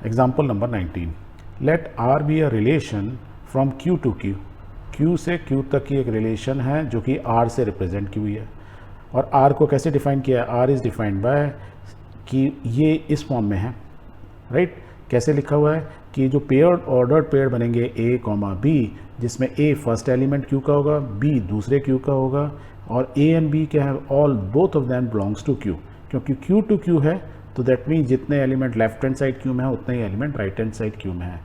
Example number 19, let R be a relation from Q to Q. Q से Q तक की एक relation है जो कि आर से रिप्रेजेंट की हुई है। और आर को कैसे डिफाइन किया है? आर इज़ डिफाइंड बाय कि ये इस फॉर्म में है, राइट। कैसे लिखा हुआ है कि जो पेयर्ड ऑर्डर्ड पेयर बनेंगे ए कॉमा बी, जिसमें ए फर्स्ट एलिमेंट क्यू का होगा, बी दूसरे क्यू का होगा, और ए एंड बी क्या है? All both of them belongs to Q. क्योंकि क्यू टू क्यू है तो दैट मीन जितने element left hand side Q में है उतने ही element right hand side Q में है।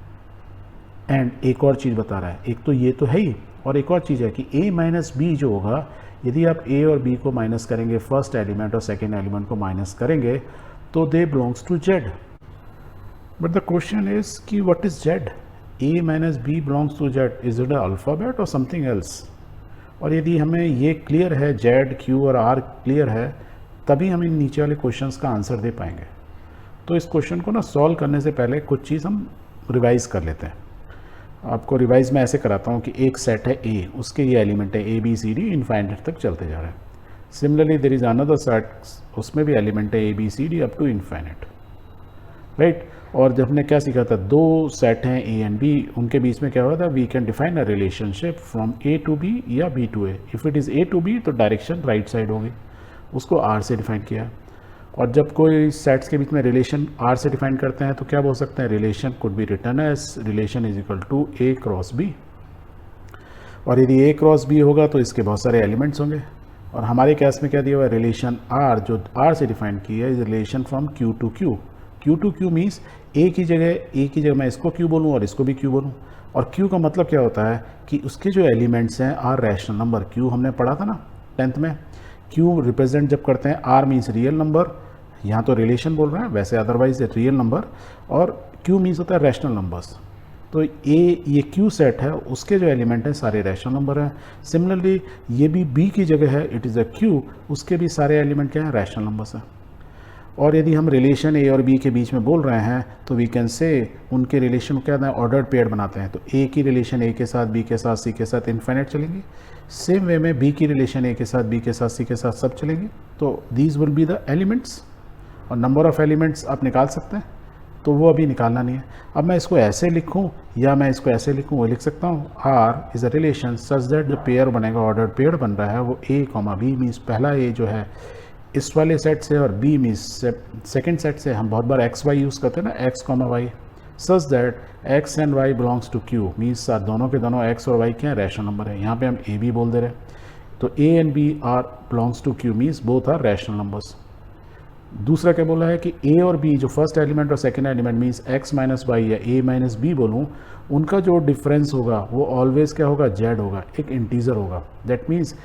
एंड एक और चीज़ बता रहा है, एक तो ये तो है ही, और एक और चीज़ है कि a माइनस बी जो होगा, यदि आप a और b को माइनस करेंगे, फर्स्ट एलिमेंट और सेकेंड एलिमेंट को माइनस करेंगे, तो they belongs to z। But the question is कि what is z? a minus B belongs to z, is it alphabet और समथिंग एल्स? और यदि हमें ये क्लियर है, z, q और r क्लियर है, तभी हम इन नीचे वाले क्वेश्चंस का आंसर दे पाएंगे। तो इस क्वेश्चन को ना सॉल्व करने से पहले कुछ चीज़ हम रिवाइज कर लेते हैं। आपको रिवाइज में ऐसे कराता हूँ कि एक सेट है ए, उसके ये एलिमेंट है A B C D, infinite तक चलते जा रहे हैं। Similarly there is another set, उसमें भी एलिमेंट है A B C D up to infinite, right. और जब हमने क्या सीखा था, दो सेट हैं ए एंड बी, उनके बीच में क्या हुआ था? We can define a relationship from A to B या B to A. If it is A to B तो डायरेक्शन राइट साइड होगी, उसको आर से डिफाइन किया। और जब कोई सेट्स के बीच में रिलेशन आर से डिफाइन करते हैं तो क्या बोल सकते हैं? Relation could be written as relation is equal to A cross B. और यदि ए क्रॉस बी होगा तो इसके बहुत सारे एलिमेंट्स होंगे। और हमारे केस में क्या दिया हुआ है? रिलेशन आर, जो आर से डिफाइन की है, is relation from Q to Q. Q to Q means A की जगह मैं इसको क्यू बोलूँ और इसको भी क्यू बोलूँ। और क्यू का मतलब क्या होता है कि उसके जो एलिमेंट्स हैं आर रैशनल नंबर। क्यू हमने पढ़ा था ना 10th में। क्यू रिप्रेजेंट जब करते हैं, आर मीन्स रियल नंबर, यहाँ तो रिलेशन बोल रहे हैं, वैसे अदरवाइज रियल नंबर, और क्यू मीन्स होता है रैशनल नंबर्स। तो ये क्यू सेट है, उसके जो एलिमेंट हैं सारे रैशनल नंबर हैं। सिमिलरली ये भी बी की जगह है, इट इज़ अ क्यू, उसके भी सारे एलिमेंट क्या हैं? रैशनल नंबर्स हैं। और यदि हम रिलेशन ए और बी के बीच में बोल रहे हैं तो वी कैन से उनके रिलेशन को क्या है? ऑर्डर्ड पेयर बनाते हैं। तो ए की रिलेशन ए के साथ, बी के साथ, सी के साथ इनफाइनाइट चलेंगी। सेम वे में बी की रिलेशन ए के साथ, बी के साथ, सी के साथ सब चलेंगी। तो these will be the elements. और नंबर ऑफ़ एलिमेंट्स आप निकाल सकते हैं, तो वो अभी निकालना नहीं है। अब मैं इसको ऐसे लिखूं या मैं इसको ऐसे लिखूं, वो लिख सकता हूँ। R is a relation such that जो पेयर बनेगा, ऑर्डर पेयर बन रहा है, वो ए कॉमा बी मीन्स पहला ए जो है इस वाले सेट से, और बी मीन्स सेकेंड सेट से। हम बहुत बार एक्स वाई यूज़ करते हैं ना, X comma Y, such that X and Y belongs to Q means दोनों के दोनों एक्स और वाई क्या है? रैशनल नंबर है। यहाँ पे हम ए बी बोल दे रहे हैं। तो A and B are belongs to Q means both are rational numbers. दूसरा क्या बोला है कि ए और बी जो फर्स्ट एलिमेंट और second element means X minus Y या ए माइनस बी बोलूँ, उनका जो डिफरेंस होगा वो ऑलवेज क्या होगा? जेड होगा, एक इंटीजर होगा। दैट मीन्स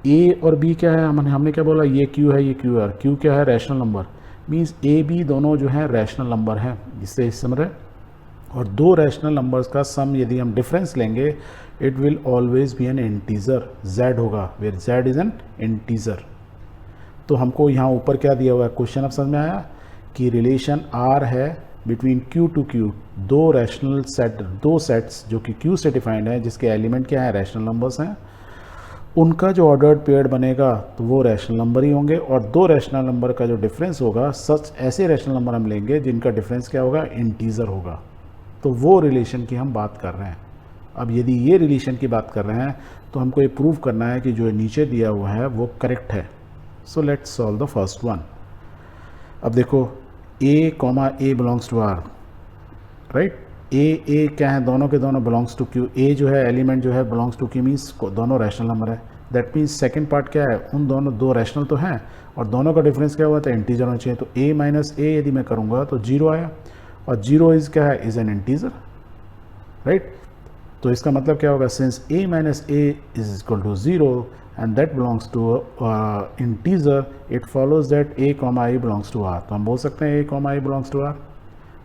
ए और बी क्या है? हमने क्या बोला? ये क्यू है, ये क्यू है। क्यू क्या है? Rational number. Means A B दोनों जो है रैशनल नंबर हैं, जिससे इस समझ रहे। और दो रैशनल नंबर्स का सम यदि हम डिफरेंस लेंगे, it will always be an integer, Z होगा, where Z is an integer. तो हमको यहाँ ऊपर क्या दिया हुआ है? क्वेश्चन अब समझ में आया कि रिलेशन आर है बिटवीन क्यू टू क्यू, दो रैशनल सेट, दो सेट्स जो कि क्यू से डिफाइंड है, जिसके एलिमेंट क्या है? रैशनल नंबर्स हैं। उनका जो ऑर्डर्ड पेयर बनेगा तो वो रैशनल नंबर ही होंगे। और दो रैशनल नंबर का जो डिफरेंस होगा, सच ऐसे रैशनल नंबर हम लेंगे जिनका डिफरेंस क्या होगा? इंटीजर होगा। तो वो रिलेशन की हम बात कर रहे हैं। अब यदि ये रिलेशन की बात कर रहे हैं तो हमको ये प्रूव करना है कि जो नीचे दिया हुआ है वो करेक्ट है। So let's solve the first one. अब देखो A comma A belongs to R, right. A क्या है? दोनों के दोनों बिलोंग्स टू क्यू। ए जो है एलिमेंट जो है बिलोंग्स टू क्यू मीन्स दोनों रैशनल नंबर है। दैट मीन्स सेकंड पार्ट क्या है? उन दोनों दो रैशनल तो हैं और दोनों का डिफरेंस क्या हुआ था? इंटीजर होना चाहिए। तो ए माइनस ए यदि मैं करूँगा तो जीरो आया, और जीरो इज़ क्या है? Is an integer, right. तो इसका मतलब क्या होगा? Since A minus A is equal to zero and that belongs to integer, it follows that a comma i belongs to r। तो हम बोल सकते हैं a comma i belongs to r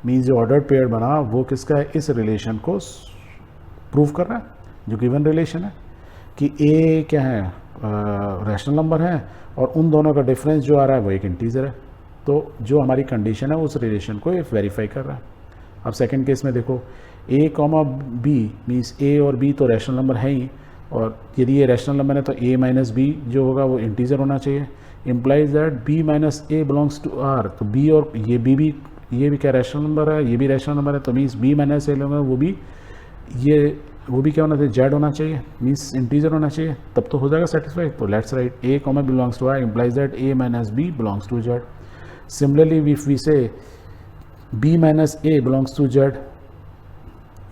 means जो ऑर्डर पेयर बना वो किसका है? इस रिलेशन को प्रूव कर रहा है, जो गिवन रिलेशन है कि a क्या है? रैशनल नंबर है, और उन दोनों का डिफरेंस जो आ रहा है वो एक इंटीजर है। तो जो हमारी कंडीशन है उस रिलेशन को ये वेरीफाई कर रहा है। अब सेकेंड केस में देखो, a comma B means a और b तो रैशनल नंबर है ही, और यदि ये रैशनल नंबर है तो a माइनस बी जो होगा वो इंटीजर होना चाहिए। Implies that b minus A belongs to r। तो b और ये b भी ये भी क्या रैशनल नंबर है, ये भी रैशनल नंबर है, तो मीन्स बी माइनस ए लूँगा वो भी क्या होना चाहिए, जेड होना चाहिए, मीन्स इंटीजर होना चाहिए, तब तो हो जाएगा सेटिस्फाई। तो let's write A comma belongs to R implies that A minus B belongs to Z. Similarly if we say B minus A belongs to Z,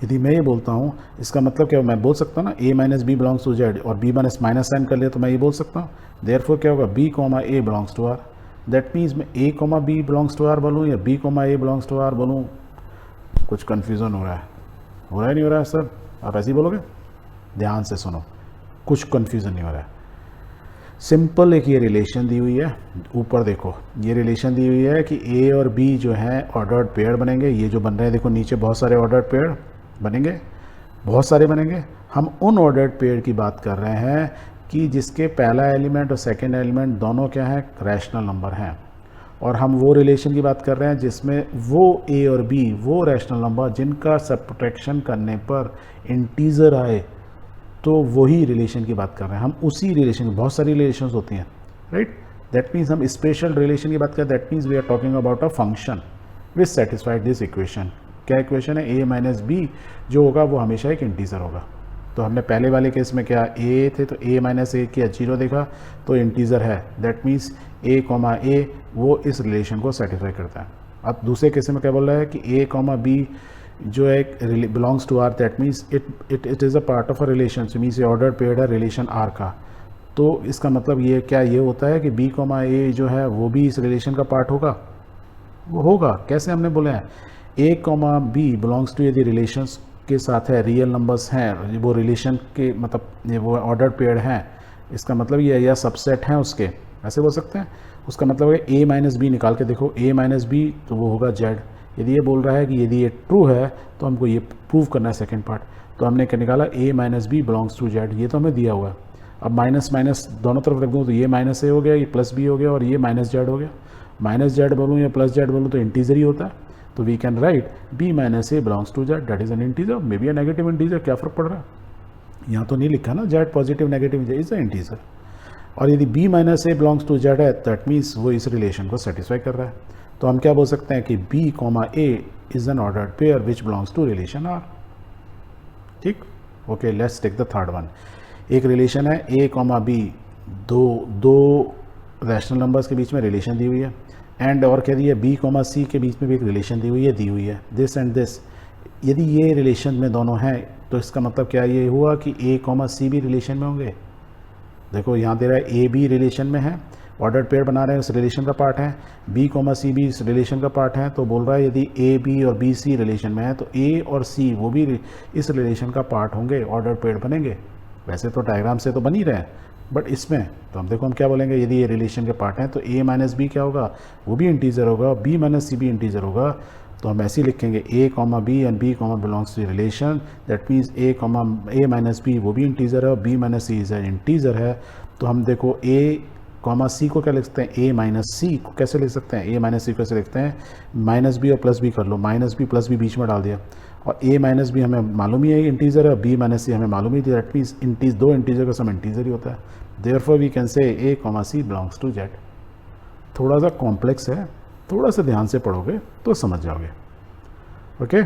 यदि मैं ये बोलता हूँ इसका मतलब क्या, मैं बोल सकता हूँ ना A minus B belongs to Z, और बी माइनस माइनस साइन कर लिया तो मैं ये बोल सकता हूँ देयरफॉर क्या होगा, B comma A belongs to R. That means मैं A comma B belongs to R बोलूँ या B comma A belongs to R बोलूँ, कुछ कन्फ्यूज़न हो रहा है नहीं हो रहा है सर? आप ऐसे ही बोलोगे? ध्यान से सुनो, कुछ कन्फ्यूज़न नहीं हो रहा है। सिंपल एक ये रिलेशन दी हुई है, ऊपर देखो ये रिलेशन दी हुई है कि ए और बी जो है ऑर्डर्ड पेयर बनेंगे। ये जो बन रहे हैं देखो नीचे बहुत सारे ऑर्डर्ड पेयर बनेंगे, बहुत सारे बनेंगे। हम उन ऑर्डर्ड पेयर की बात कर रहे हैं कि जिसके पहला एलिमेंट और सेकेंड एलिमेंट दोनों क्या है, रैशनल नंबर हैं। और हम वो रिलेशन की बात कर रहे हैं जिसमें वो ए और बी वो रैशनल नंबर जिनका सब्ट्रैक्शन करने पर इंटीजर आए, तो वही रिलेशन की बात कर रहे हैं हम। उसी रिलेशन, बहुत सारी रिलेशंस होती हैं, राइट? दैट मीन्स हम स्पेशल रिलेशन की बात करें, that means we are talking about a function which satisfied this equation. क्या इक्वेशन है, ए माइनस बी जो होगा वो हमेशा एक इंटीजर होगा। तो हमने पहले वाले केस में क्या ए थे, तो ए माइनस ए किया, जीरो देखा तो इंटीजर है, दैट मीन्स ए कॉमा ए वो इस रिलेशन को सेटिस्फाई करता है। अब दूसरे केस में क्या बोल रहा है कि ए कॉमा बी जो है belongs to R, that means it is a part of a relation, means ये ऑर्डर पेयर्ड है रिलेशन आर का। तो इसका मतलब ये क्या ये होता है कि बी कॉमा ए जो है वो भी इस रिलेशन का पार्ट होगा, वो होगा। कैसे हमने बोले हैं, ए कॉमा बी बिलोंग्स टू, यदि रिलेशंस के साथ है, रियल नंबर्स हैं, वो रिलेशन के मतलब ये वो ऑर्डर पेयर्ड हैं, इसका मतलब ये या सबसेट हैं उसके, ऐसे बोल सकते हैं। उसका मतलब है ए माइनस बी निकाल के देखो, ए माइनस बी तो वो होगा जेड। यदि ये बोल रहा है कि यदि ये ट्रू है तो हमको ये प्रूव करना है सेकेंड पार्ट, तो हमने क्या निकाला, A minus B belongs to Z, ये तो हमें दिया हुआ है। अब माइनस माइनस दोनों तरफ रख दूँ तो ये माइनस ए हो गया, ये प्लस बी हो गया, और ये माइनस जेड हो गया। माइनस जेड बोलूँ या प्लस जेड बोलूँ तो इंटीजर ही होता है, तो we can write B minus A belongs to Z, that is an integer, may be a negative integer, क्या फ़र्क पड़ रहा है? यहाँ तो नहीं लिखा ना Z positive negative, is a integer. और यदि B minus A belongs to Z है, दैट मीन्स वो इस रिलेशन को सेटिस्फाई कर रहा है। तो हम क्या बोल सकते हैं कि B comma A is an ordered pair which belongs to relation R. ठीक, okay, let's take the third one. एक रिलेशन है ए कॉमा बी, दो रैशनल नंबर्स के बीच में रिलेशन दी हुई है, एंड और क्या दी है, बी कॉमा सी के बीच में भी एक रिलेशन दी हुई है, दिस एंड दिस। यदि ये रिलेशन में दोनों हैं तो इसका मतलब क्या ये हुआ कि ए कॉमा सी भी रिलेशन में होंगे। देखो यहाँ दे रहा है ए बी रिलेशन में है, ऑर्डर्ड पेयर बना रहे हैं, उस रिलेशन का पार्ट है, बी कॉमा सी भी इस रिलेशन का पार्ट है। तो बोल रहा है यदि ए बी और बी सी रिलेशन में है तो ए और सी वो भी इस रिलेशन का पार्ट होंगे, ऑर्डर्ड पेयर बनेंगे। वैसे तो डायग्राम से तो बन ही रहे हैं, बट इसमें तो हम देखो हम क्या बोलेंगे, यदि ये रिलेशन के पार्ट हैं तो ए माइनस बी क्या होगा, वो भी इंटीजर होगा, बी माइनस सी भी इंटीजर होगा। तो हम ऐसे ही लिखेंगे A comma B and B comma belongs to relation, that means A comma A minus B वो भी इंटीजर है और B minus C is integer है। तो हम देखो ए कॉमा सी को क्या लिख सकते हैं, ए माइनस सी को कैसे लिख सकते हैं, ए माइनस सी कैसे लिखते हैं, माइनस बी और प्लस बी कर लो, माइनस बी प्लस बी बीच में डाल दिया, और ए माइनस बी हमें मालूम ही है इंटीजर है, और बी माइनस सी हमें मालूम ही, दैट मीन्स दो इंटीजर का सम इंटीजर ही होता है। Therefore we can say A comma C belongs to Z. थोड़ा सा कॉम्प्लेक्स है, थोड़ा सा ध्यान से पढ़ोगे तो समझ जाओगे। ओके।